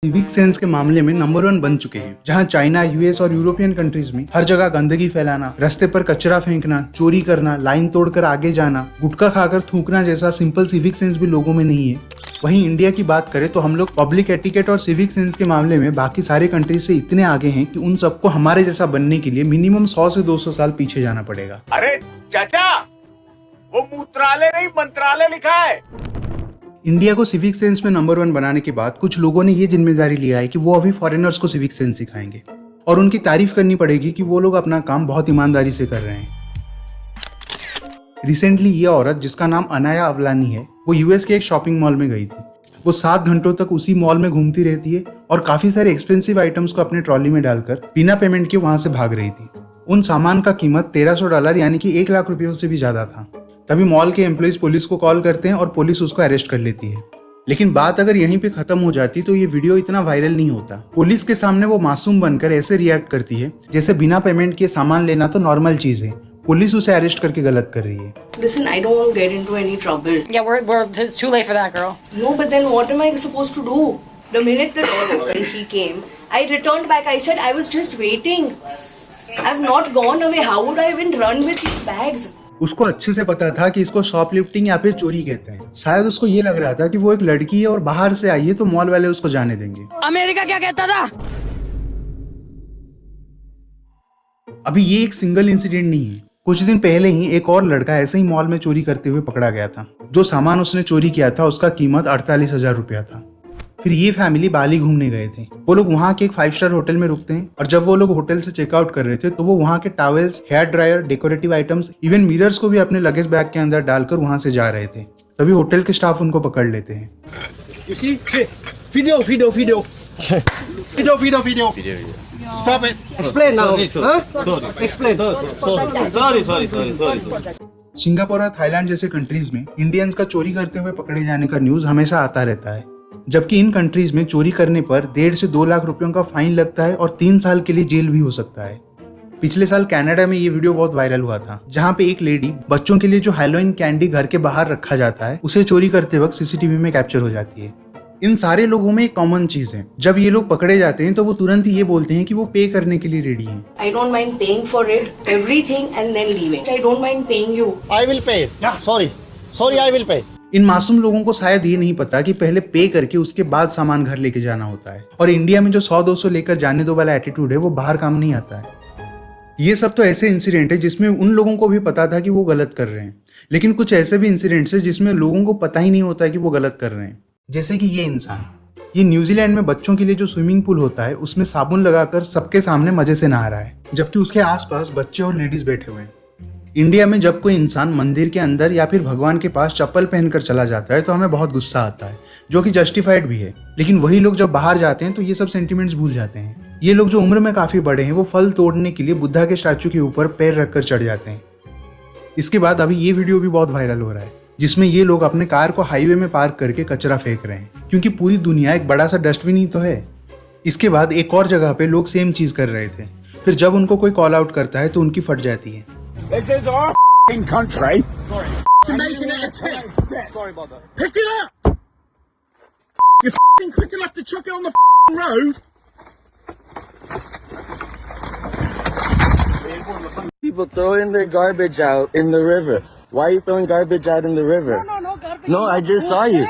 Civic sense के मामले में नंबर 1 बन चुके हैं, जहां चाइना, यूएस और यूरोपियन कंट्रीज में हर जगह गंदगी फैलाना, रास्ते पर कचरा फेंकना, चोरी करना, लाइन तोड़कर आगे जाना, गुटखा खाकर थूकना जैसा सिंपल सिविक सेंस भी लोगों में नहीं है। वहीं इंडिया की बात करें तो हम लोग पब्लिक एटिकेट और सिविक सेंस के मामले में बाकी सारे कंट्रीज से इतने आगे हैं कि उन सबको हमारे जैसा बनने के लिए मिनिमम 100 से 200 साल पीछे जाना पड़ेगा। अरे चाचा, वो मूत्रालय नहीं मंत्रालय लिखा है। इंडिया को सिविक सेंस में नंबर 1 बनाने के बाद कुछ लोगों ने ये जिम्मेदारी लिया है कि वो अभी फॉरेनर्स को सिविक सेंस सिखाएंगे और उनकी तारीफ करनी पड़ेगी कि वो लोग अपना काम बहुत ईमानदारी से कर रहे हैं। रिसेंटली ये औरत, जिसका नाम अनाया अवलानी है, वो यूएस के एक शॉपिंग मॉल में गई थी। वो 7 घंटों तक उसी मॉल में घूमती रहती है और काफी सारे एक्सपेंसिव आइटम्स को अपने ट्रॉली में डालकर बिना पेमेंट के वहां से भाग रही थी। उन सामान का कीमत $1300 यानी कि 1 लाख रुपयों से भी ज्यादा था। तभी मॉल के एम्प्लॉइज पुलिस को कॉल करते हैं और पुलिस उसको अरेस्ट कर लेती है। लेकिन बात अगर यहीं पे खत्म हो जाती तो ये वीडियो इतना वायरल नहीं होता। पुलिस के सामने वो मासूम बनकर ऐसे रिएक्ट करती है जैसे बिना पेमेंट किए सामान लेना तो नॉर्मल चीज है। पुलिस उसे अरेस्ट करके गलत कर रही है। Listen, I don't want to get into any trouble. Yeah, it's too late for that, girl. No, but then what am I supposed to do? The minute the door opened, he came. I returned back. I said I was just waiting. I've not gone away. How would I even run with these bags? उसको अच्छे से पता था कि इसको shoplifting या फिर चोरी कहते हैं। शायद उसको ये लग रहा था कि वो एक लड़की है और बाहर से आई है तो मॉल वाले उसको जाने देंगे। अमेरिका क्या कहता था? अभी ये एक सिंगल इंसिडेंट नहीं है। कुछ दिन पहले ही एक और लड़का ऐसे ही मॉल में चोरी करते हुए पकड़ा गया था। जो सामान उसने चोरी किया था उसका कीमत 48,000 रुपया था। फिर ये फैमिली बाली घूमने गए थे। वो लोग वहाँ के एक 5 स्टार होटल में रुकते हैं और जब वो लोग होटल से चेकआउट कर रहे थे तो वो वहाँ के towels, hair dryer, decorative items, even mirrors को भी अपने लगेज बैग के अंदर डालकर वहाँ से जा रहे थे। तभी होटल के स्टाफ उनको पकड़ लेते हैं। Stop it. Explain now. Explain. Sorry. Singapore और थाईलैंड जैसे कंट्रीज में इंडियंस का चोरी करते हुए पकड़े जाने का न्यूज हमेशा आता रहता है, जबकि इन कंट्रीज में चोरी करने पर 1.5 से 2 लाख रुपयों का फाइन लगता है और 3 साल के लिए जेल भी हो सकता है। पिछले साल कनाडा में ये वीडियो बहुत वायरल हुआ था, जहाँ पे एक लेडी बच्चों के लिए जो हैलोवीन कैंडी घर के बाहर रखा जाता है उसे चोरी करते वक्त सीसीटीवी में कैप्चर हो जाती है। इन सारे लोगों में एक कॉमन चीज है, जब ये लोग पकड़े जाते हैं तो वो तुरंत ही ये बोलते हैं कि वो पे करने के लिए रेडी हैं। I don't mind paying for it, everything, and then leaving. I don't mind paying you. I will pay. Yeah. Sorry, I will pay. इन मासूम लोगों को शायद ये नहीं पता कि पहले पे करके उसके बाद सामान घर लेके जाना होता है। और इंडिया में जो 100-200 लेकर जाने दो वाला एटीट्यूड है वो बाहर काम नहीं आता है। ये सब तो ऐसे इंसिडेंट है जिसमें उन लोगों को भी पता था कि वो गलत कर रहे हैं, लेकिन कुछ ऐसे भी इंसिडेंट्स है जिसमें लोगों को पता ही नहीं होता है कि वो गलत कर रहे हैं। जैसे कि ये इंसान, ये न्यूजीलैंड में बच्चों के लिए जो स्विमिंग पूल होता है उसमें साबुन लगाकर सबके सामने मजे से नहा रहा है, जबकि उसके आसपास बच्चे और लेडीज बैठे हुए हैं। इंडिया में जब कोई इंसान मंदिर के अंदर या फिर भगवान के पास चप्पल पहनकर चला जाता है तो हमें बहुत गुस्सा आता है, जो कि जस्टिफाइड भी है। लेकिन वही लोग जब बाहर जाते हैं तो ये सब सेंटिमेंट्स भूल जाते हैं। ये लोग जो उम्र में काफी बड़े हैं वो फल तोड़ने के लिए बुद्धा के स्टैचू के ऊपर पैर रखकर चढ़ जाते हैं। इसके बाद अभी ये वीडियो भी बहुत वायरल हो रहा है, जिसमें ये लोग अपने कार को हाईवे में पार्क करके कचरा फेंक रहे हैं, क्योंकि पूरी दुनिया एक बड़ा सा डस्टबिन ही तो है। इसके बाद एक और जगह पे लोग सेम चीज कर रहे थे, फिर जब उनको कोई कॉल आउट करता है तो उनकी फट जाती है। This is our country. Sorry. Making it a tip. Sorry about that. Pick it up. You're quick enough to chuck it on the road. People throwing their garbage out in the river. Why are you throwing garbage out in the river? No, garbage. No, I just saw you.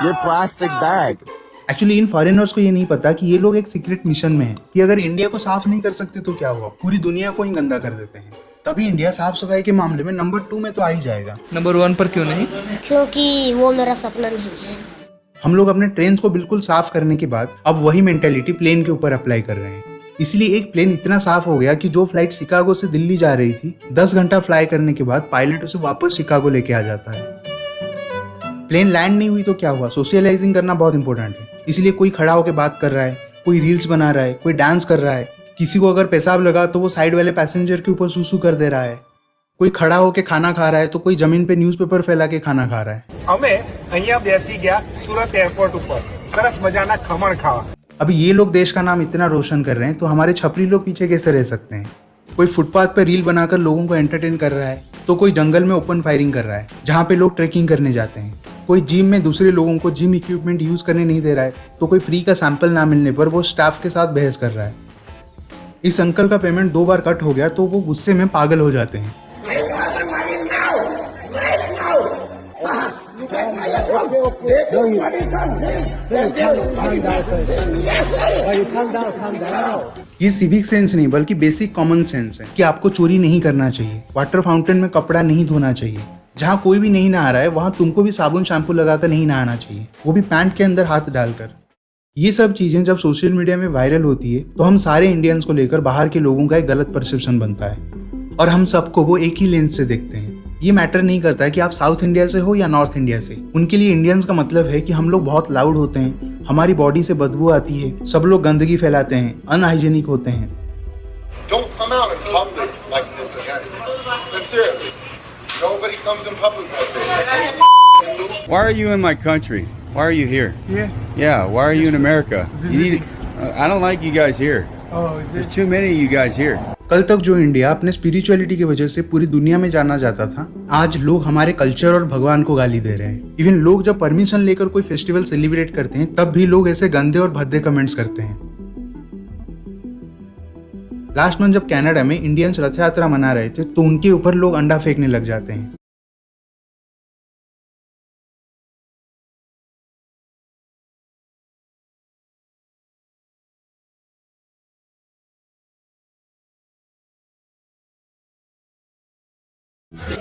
Your plastic bag. Actually in foreigners को ये नहीं पता कि ये लोग एक secret mission में हैं कि अगर इंडिया को साफ नहीं कर सकते तो क्या हुआ, पूरी दुनिया को ही गंदा कर देते हैं। तभी इंडिया साफ सफाई के मामले में नंबर 2 में तो आ ही जाएगा। नंबर 1 पर क्यों नहीं? क्योंकि वो मेरा सपना नहीं है। हम लोग अपने ट्रेन को बिल्कुल साफ करने के बाद अब वही मेंटेलिटी प्लेन के ऊपर अप्लाई कर रहे हैं। इसलिए एक प्लेन इतना साफ हो गया कि जो फ्लाइट शिकागो से दिल्ली जा रही थी, 10 घंटा फ्लाई करने के बाद पायलट उसे वापस शिकागो लेके आ जाता है। प्लेन लैंड नहीं हुई तो क्या हुआ, सोशलाइजिंग करना बहुत इंपॉर्टेंट है। इसलिए कोई खड़ा होकर बात कर रहा है, कोई रील्स बना रहा है, कोई डांस कर रहा है, किसी को अगर पेशाब लगा तो वो साइड वाले पैसेंजर के ऊपर सूसू कर दे रहा है, कोई खड़ा होकर खाना खा रहा है तो कोई जमीन पे न्यूज़पेपर फैला के खाना खा रहा है। અમે અહીંયા બેસી ગયા સુરત એરપોર્ટ ઉપર સરસ મજાના ખમણ ખાવા। अभी ये लोग देश का नाम इतना रोशन कर रहे हैं तो हमारे छपरी लोग पीछे कैसे रह सकते हैं। कोई फुटपाथ पर रील बनाकर लोगों को एंटरटेन कर रहा है तो कोई जंगल में ओपन फायरिंग कर रहा है जहाँ पे लोग ट्रेकिंग करने जाते हैं। कोई जिम में दूसरे लोगों को जिम इक्विपमेंट यूज करने नहीं दे रहा है, तो कोई फ्री का सैंपल ना मिलने पर वो स्टाफ के साथ बहस कर रहा है। इस अंकल का पेमेंट 2 बार कट हो गया तो वो गुस्से में पागल हो जाते हैं। ये सिविक सेंस नहीं बल्कि बेसिक कॉमन सेंस है कि आपको चोरी नहीं करना चाहिए, वाटर फाउंटेन में कपड़ा नहीं धोना चाहिए, जहाँ कोई भी नहीं नहा रहा है वहां तुमको भी साबुन शैम्पू लगाकर नहीं नहाना चाहिए, वो भी पैंट के अंदर हाथ डालकर। ये सब चीजें जब सोशल मीडिया में वायरल होती है तो हम सारे इंडियंस को लेकर बाहर के लोगों का एक गलत परसेप्शन बनता है और हम सबको वो एक ही लेंस से देखते हैं। ये मैटर नहीं करता है कि आप साउथ इंडिया से हो या नॉर्थ इंडिया से। उनके लिए इंडियंस का मतलब है कि हम लोग बहुत लाउड होते हैं, हमारी बॉडी से बदबू आती है, सब लोग गंदगी फैलाते हैं, अनहाइजेनिक होते हैं। Don't come out in public like this again. Sincerely. Nobody comes in public like this. Why are you in my country? Why are you here? Yeah, why are you in America? You need, I don't like you guys here. There's too many of you guys here. कल तक जो India अपने spirituality की वजह से पूरी दुनिया में जाना जाता था, आज लोग हमारे कल्चर और भगवान को गाली दे रहे हैं। इवन लोग जब परमिशन लेकर कोई फेस्टिवल सेलिब्रेट करते हैं तब भी लोग ऐसे गंदे और भद्दे कमेंट्स करते हैं। लास्ट मंथ जब कनाडा में इंडियंस रथ यात्रा मना रहे थे तो उनके ऊपर लोग अंडा फेंकने लग जाते हैं।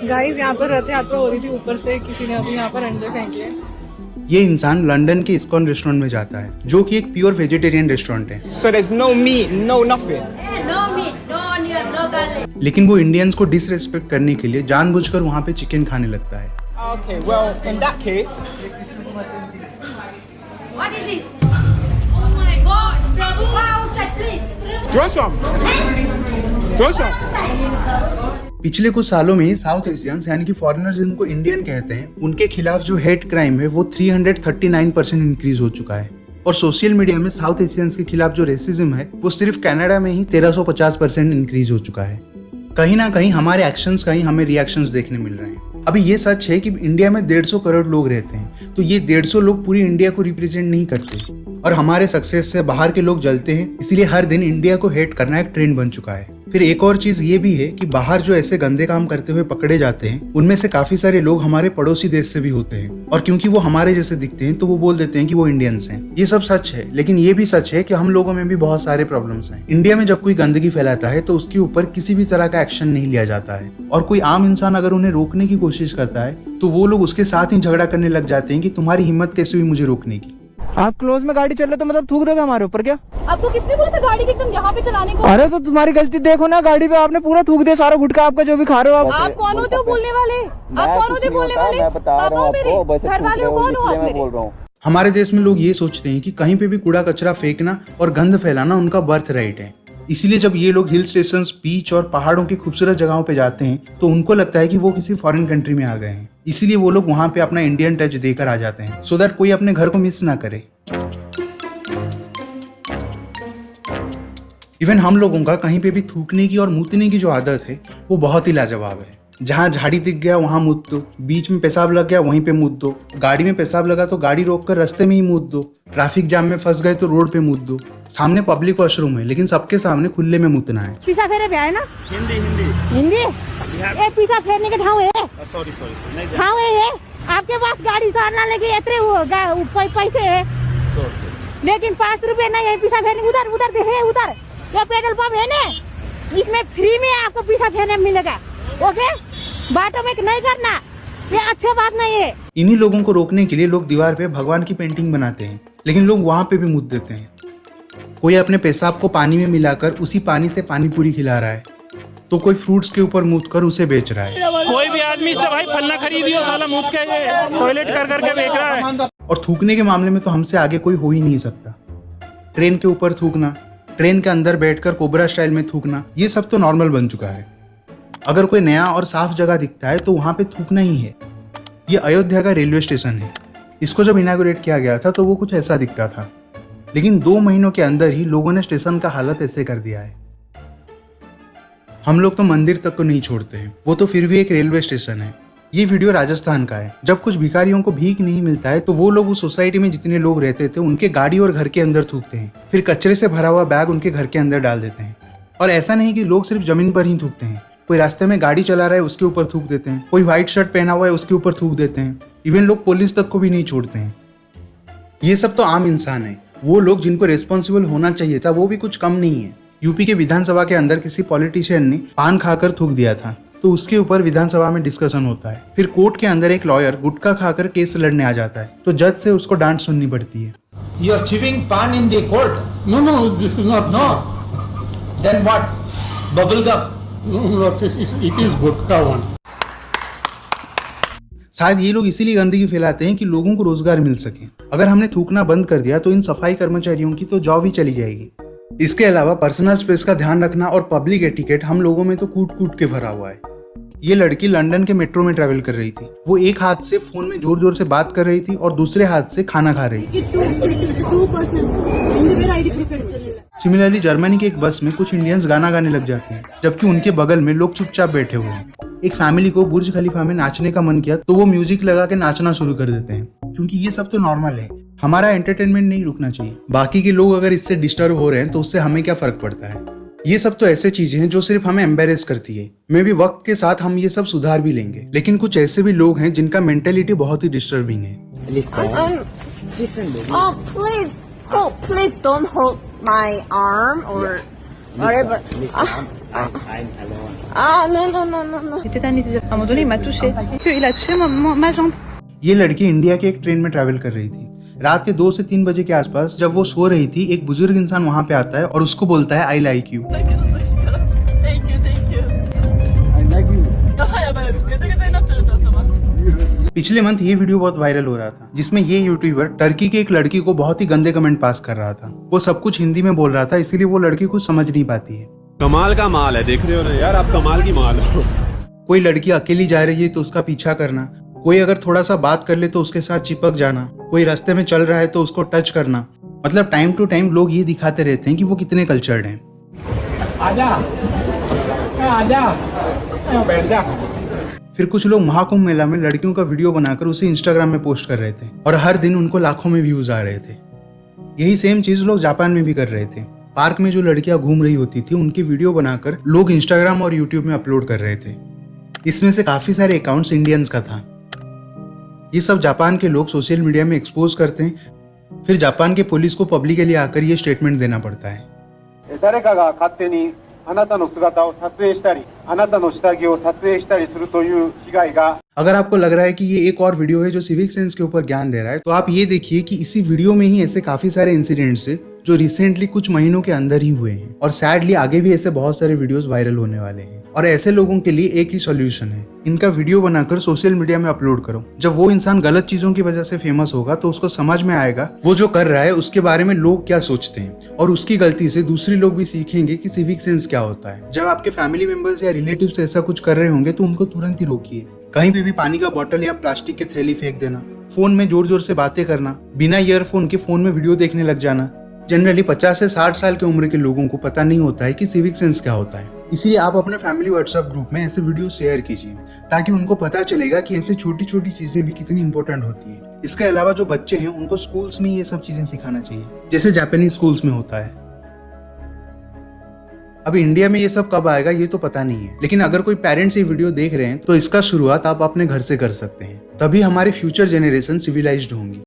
गाइस यहाँ पर रथ यात्रा हो रही थी, ऊपर से किसी ने अभी यहाँ पर अंडे फेंके। ये इंसान लंदन के इस्कॉन रेस्टोरेंट में जाता है जो कि एक प्योर वेजिटेरियन रेस्टोरेंट है। So there's no meat, no nothing. No meat, no onion, no garlic. लेकिन वो इंडियंस को डिसरेस्पेक्ट करने के लिए जानबूझकर वहाँ पे चिकन खाने लगता है। Okay, well in that case. What is this? Oh my God, Prabhu, go outside, please. Throw some. Throw some. पिछले कुछ सालों में ही साउथ एशियंस यानी कि फॉरेनर्स जिनको इंडियन कहते हैं उनके खिलाफ जो हेट क्राइम है वो 339% इंक्रीज हो चुका है। और सोशल मीडिया में साउथ एशियंस के खिलाफ जो रेसिज्म है वो सिर्फ कनाडा में ही 1350% इंक्रीज हो चुका है। कहीं ना कहीं हमारे एक्शंस का ही हमें रिएक्शंस देखने मिल रहे हैं। अभी ये सच है कि इंडिया में 150 करोड़ लोग रहते हैं, तो ये 150 लोग पूरी इंडिया को रिप्रेजेंट नहीं करते और हमारे सक्सेस से बाहर के लोग जलते हैं, इसीलिए हर दिन इंडिया को हेट करना एक ट्रेंड बन चुका है। फिर एक और चीज ये भी है कि बाहर जो ऐसे गंदे काम करते हुए पकड़े जाते हैं उनमें से काफी सारे लोग हमारे पड़ोसी देश से भी होते हैं और क्योंकि वो हमारे जैसे दिखते हैं तो वो बोल देते हैं कि वो इंडियंस हैं। ये सब सच है, लेकिन ये भी सच है कि हम लोगों में भी बहुत सारे प्रॉब्लम्स हैं। इंडिया में जब कोई गंदगी फैलाता है तो उसके ऊपर किसी भी तरह का एक्शन नहीं लिया जाता है और कोई आम इंसान अगर उन्हें रोकने की कोशिश करता है तो वो लोग उसके साथ ही झगड़ा करने लग जाते हैं कि तुम्हारी हिम्मत कैसे हुई मुझे रोकने की। आप क्लोज में गाड़ी चल रहे तो मतलब थूक दोगे हमारे ऊपर क्या? आपको किसने बोला था गाड़ी के एकदम यहाँ पे चलाने को? अरे तो तुम्हारी गलती, देखो ना गाड़ी पे आपने पूरा थूक दिया सारा गुटखा आपका जो भी खा रहे हो आप कौन होते हो बोलने वाले? आप कौन होते बोलने वाले? पापा हो मेरे, घर वाले हो, कौन हो आप मेरे? हमारे देश में लोग ये सोचते हैं कि कहीं पे भी कूड़ा कचरा फेंकना और गंद फैलाना उनका बर्थ राइट है। इसीलिए जब ये लोग हिल स्टेशन, बीच और पहाड़ों की खूबसूरत जगहों पे जाते हैं तो उनको लगता है कि वो किसी फॉरेन कंट्री में आ गए हैं। इसीलिए वो लोग वहां पे अपना इंडियन टच देकर आ जाते हैं सो दैट कोई अपने घर को मिस ना करे। इवन हम लोगों का कहीं पे भी थूकने की और मूतने की जो आदत है वो बहुत ही लाजवाब है। जहाँ झाड़ी दिख गया वहां मूत दो, बीच में पेशाब लग गया वहीं पे मूत दो, गाड़ी में पेशाब लगा तो गाड़ी रोककर रास्ते में ही मूत दो, ट्रैफिक जाम में फंस गए तो रोड पे मूत दो। सामने पब्लिक वॉशरूम है लेकिन सबके सामने खुले में मूतना है। पीछा फेरे पे आए ना? हिंदी ए पीछा फेरने के ठाव है। सॉरी ठाव है आपके पास गाड़ी सारना लेके इतने पैसे है लेकिन 5 रुपए नहीं है पीछा फेरने। उधर है उधर ये पेट्रोल पंप है ना, इसमें फ्री में आपको पीछा फेरने मिलेगा। ओके, बातों में नहीं करना, ये अच्छी बात नहीं है। इन्हीं लोगों को रोकने के लिए लोग दीवार पे भगवान की पेंटिंग बनाते हैं लेकिन लोग वहाँ पे भी मूत देते हैं। कोई अपने पेशाब को पानी में मिलाकर उसी पानी से पानी पूरी खिला रहा है तो कोई फ्रूट्स के ऊपर मूत कर उसे बेच रहा है। कोई भी आदमी से भाई फलना खरीदियो साला मूत के टॉयलेट कर करके बेच रहा है। और थूकने के मामले में तो हमसे आगे कोई हो ही नहीं सकता। ट्रेन के ऊपर थूकना, ट्रेन के अंदर बैठकर कोबरा स्टाइल में थूकना, ये सब तो नॉर्मल बन चुका है। अगर कोई नया और साफ जगह दिखता है तो वहां पे थूकना ही है। ये अयोध्या का रेलवे स्टेशन है। इसको जब इनॉग्रेट किया गया था तो वो कुछ ऐसा दिखता था, लेकिन 2 महीनों के अंदर ही लोगों ने स्टेशन का हालत ऐसे कर दिया है। हम लोग तो मंदिर तक को नहीं छोड़ते हैं, वो तो फिर भी एक रेलवे स्टेशन है। ये वीडियो राजस्थान का है। जब कुछ भिखारियों को भीख नहीं मिलता है तो वो लोग उस सोसाइटी में जितने लोग रहते थे उनके गाड़ी और घर के अंदर थूकते हैं, फिर कचरे से भरा हुआ बैग उनके घर के अंदर डाल देते हैं। और ऐसा नहीं कि लोग सिर्फ जमीन पर ही थूकते हैं, कोई रास्ते में गाड़ी चला रहा है उसके ऊपर थूक देते हैं, कोई व्हाइट शर्ट पहना हुआ है उसके ऊपर थूक देते हैं, इवन लोग पुलिस तक को भी नहीं छोड़ते हैं। ये सब तो आम इंसान है, वो लोग जिनको रिस्पॉन्सिबल होना चाहिए था वो भी कुछ कम नहीं है। यूपी के विधानसभा के अंदर किसी पॉलिटिशियन ने पान खाकर थूक दिया था, तो उसके ऊपर विधानसभा में डिस्कशन होता है। फिर कोर्ट के अंदर एक लॉयर गुटखा खाकर केस लड़ने आ जाता है, तो जज से उसको डांट सुननी पड़ती है। You are chewing pan in the court. No, this is not. No. Then what? Bubble gum. No, it is vodka one. शायद ये लोग इसीलिए गंदगी फैलाते हैं कि लोगों को रोजगार मिल सके। अगर हमने थूकना बंद कर दिया तो इन सफाई कर्मचारियों की तो जॉब ही चली जाएगी। इसके अलावा पर्सनल स्पेस का ध्यान रखना और पब्लिक एटिकेट हम लोगों में तो कूट कूट के भरा हुआ है। ये लड़की लंदन के मेट्रो में ट्रैवल कर रही थी। वो एक हाथ से फोन में जोर जोर से बात कर रही थी और दूसरे हाथ से खाना खा रही थी। सिमिलरली जर्मनी के एक बस में कुछ इंडियंस गाना गाने लग जाते हैं, जबकि उनके बगल में लोग चुपचाप बैठे हुए हैं। एक फैमिली को बुर्ज खलीफा में नाचने का मन किया तो वो म्यूजिक लगा के नाचना शुरू कर देते हैं, क्योंकि ये सब तो नॉर्मल है। हमारा एंटरटेनमेंट नहीं रुकना चाहिए। बाकी के लोग अगर इससे डिस्टर्ब हो रहे हैं तो उससे हमें क्या फर्क पड़ता है। ये सब तो ऐसे चीजें हैं जो सिर्फ हमें एम्बेरेस करती है। मे भी वक्त के साथ हम ये सब सुधार भी लेंगे, लेकिन कुछ ऐसे भी लोग हैं जिनका मेंटेलिटी बहुत ही डिस्टर्बिंग है। Please don't hold my arm or whatever. No. À un moment donné, il m'a touché. Il a touché ma jambe. ये लड़की इंडिया के एक ट्रेन में ट्रैवल कर रही थी। रात के 2 से 3 बजे के आसपास जब वो सो रही थी, एक बुजुर्ग इंसान वहां पे आता है और उसको बोलता है आई लाइक यू। पिछले मंथ ये वीडियो बहुत वायरल हो रहा था, जिसमें ये यूट्यूबर टर्की के एक लड़की को बहुत ही गंदे कमेंट पास कर रहा था। वो सब कुछ हिंदी में बोल रहा था, इसीलिए वो लड़की कुछ समझ नहीं पाती है। कमाल का माल है, देख रहे हो ना यार, आप कमाल की माल हो। कोई लड़की अकेली जा रही है तो उसका पीछा करना, कोई अगर थोड़ा सा बात कर ले तो उसके साथ चिपक जाना, कोई रास्ते में चल रहा है तो उसको टच करना। मतलब टाइम टू टाइम लोग ये दिखाते रहते हैं कि वो कितने कल्चर्ड हैं। फिर कुछ लोग महाकुंभ मेला में लड़कियों का वीडियो बनाकर उसे इंस्टाग्राम में पोस्ट कर रहे थे और हर दिन उनको लाखों में व्यूज आ रहे थे। यही सेम चीज लोग जापान में भी कर रहे थे। पार्क में जो लड़कियां घूम रही होती थी उनकी वीडियो बनाकर लोग इंस्टाग्राम और यूट्यूब में अपलोड कर रहे थे। इसमें से काफी सारे अकाउंट्स इंडियंस का था। ये सब जापान के लोग सोशल मीडिया में एक्सपोज करते हैं। फिर जापान के पुलिस को पब्लिकली आकर ये स्टेटमेंट देना पड़ता है। अगर आपको लग रहा है कि ये एक और वीडियो है जो सिविक सेंस के ऊपर ज्ञान दे रहा है, तो आप ये देखिए कि इसी वीडियो में ही ऐसे काफी सारे इंसिडेंट्स है जो रिसेंटली कुछ महीनों के अंदर ही हुए हैं, और सैडली आगे भी ऐसे बहुत सारे वीडियोस वायरल होने वाले हैं। और ऐसे लोगों के लिए एक ही सॉल्यूशन है, इनका वीडियो बनाकर सोशल मीडिया में अपलोड करो। जब वो इंसान गलत चीजों की वजह से फेमस होगा तो उसको समझ में आएगा वो जो कर रहा है उसके बारे में लोग क्या सोचते हैं, और उसकी गलती से दूसरे लोग भी सीखेंगे कि सिविक सेंस क्या होता है। जब आपके फैमिली मेंबर्स या रिलेटिव्स ऐसा कुछ कर रहे होंगे तो उनको तुरंत ही रोकिए। कहीं पे भी पानी का बोतल या प्लास्टिक की थैली फेंक देना, फोन में जोर जोर से बातें करना, बिना ईयरफोन के फोन में वीडियो देखने लग जाना। जनरली 50 से 60 साल के उम्र के लोगों को पता नहीं होता है कि सिविक सेंस क्या होता है। इसीलिए आप अपने फैमिली व्हाट्सएप ग्रुप में ऐसे वीडियो शेयर कीजिए, ताकि उनको पता चलेगा कि ऐसे छोटी छोटी चीजें भी कितनी इंपॉर्टेंट होती है। इसके अलावा जो बच्चे हैं उनको स्कूल्स में ये सब चीजें सिखाना चाहिए, जैसे जापानीज स्कूल्स में होता है। अब इंडिया में ये सब कब आएगा ये तो पता नहीं है, लेकिन अगर कोई पेरेंट्स ये वीडियो देख रहे हैं तो इसका शुरुआत आप अपने घर से कर सकते हैं। तभी हमारी फ्यूचर जनरेशन सिविलाइज्ड होंगी।